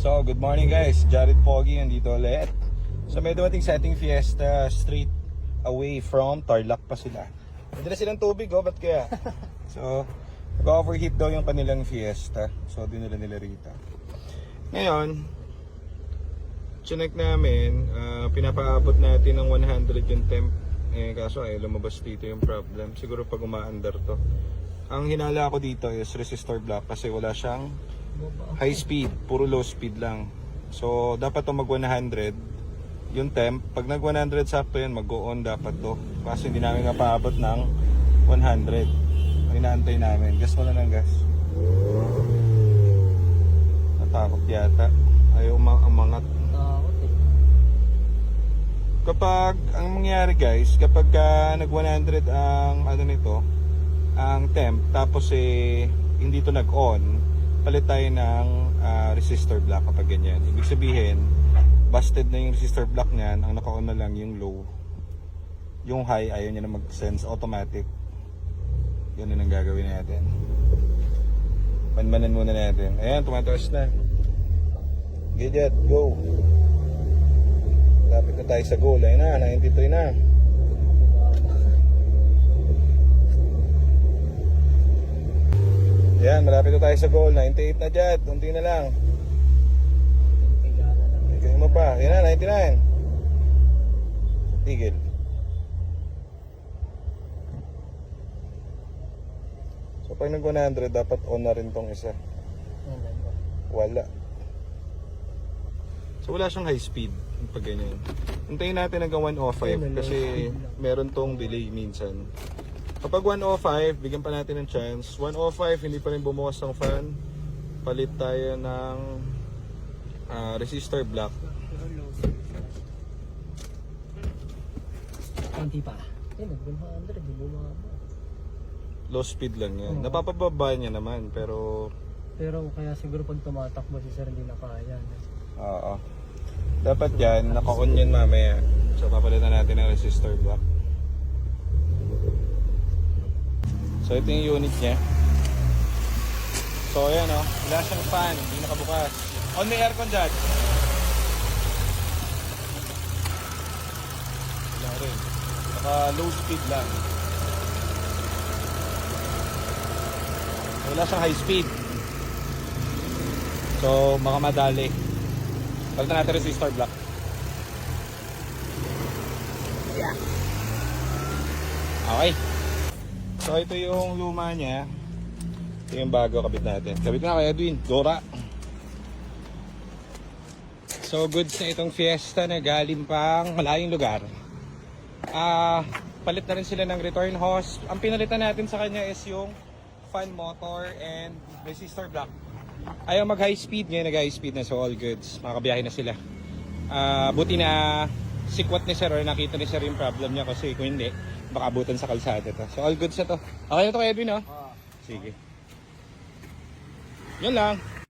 So, good morning guys. Jared Pogi nandito ulit. So, may dumating sa ating Fiesta straight away from Tarlac pa sila. May dala silang tubig, oh. Ba't kaya? So, nag-overheat daw yung kanilang Fiesta. So, dinala nila rito. Ngayon, chinek namin, pinapaabot natin ng 100 yung temp. Eh, kaso ay lumabas dito yung problem. Siguro pag umaandar to. Ang hinala ko dito is resistor block kasi wala siyang high speed, puro low speed lang. So, dapat to mag 100 yung temp. Pag nag 100 sakto yan, mag-go-on dapat to. Kasi hindi namin napaabot ng 100. Ang inaantay namin. Gas mo na ng gas. Natakot yata. Ayaw umangat. Kapag, ang mangyayari guys, kapag nag 100 ang ano nito, ang temp, tapos hindi to nag-on, palit tayo ng resistor block kapag ganyan. Ibig sabihin, busted na yung resistor block niyan, ang naka-on na lang yung low. Yung high, ayaw niya na mag-sense automatic. Yun ang gagawin natin. Panmanan muna natin. Ayan, tumataas na. Gadget, go! Lapit na tayo sa goal. Ayun na, 92 na. Ayan, malapit na tayo sa goal. 98 na dyan. Kunti na lang. Tigil mo pa. Ayan na, 99. Tigil. So pag nag 100, dapat on na rin tong isa. Wala. So wala siyang high speed pag ganyan. Hintayin natin hanggang 105 kasi meron tong delay minsan. Kapag 105, bigyan pa natin ng chance. 105, hindi pa rin bumukas ang fan. Palit tayo ng resistor block. Konti pa. Nag-100, di bumaba. Low speed lang yan. Napapababa niya naman, pero kaya siguro pag tumatakbo si sir hindi na kaya. oo. Dapat yan, naka-on yan mamaya. So papalitan natin ng resistor block. So ito yung unit niya. So ayan o, wala siyang fan, hindi nakabukas. On may aircon dyan. Wala rin. Naka low speed lang. Wala siyang high speed. So baka madali. Palitan natin resistor block. Yeah. Okay. So ito yung luma niya. Ito yung bago, kabit natin. Kabit na kay Edwin, Dora. So goods na itong Fiesta na galing pang malayong lugar. Palit na rin sila ng return hose. Ang pinalitan natin sa kanya is yung fan motor and resistor block. Ayaw mag high speed, ngayon nag high speed na, so all goods. Makabiyahe na sila. Buti na sikwat ni sir or nakita ni sir yung problem niya kasi kung hindi, baka abutan sa kalsada to. So all goods na to. Okay na to kay Edwin, no? Sige. Yun lang.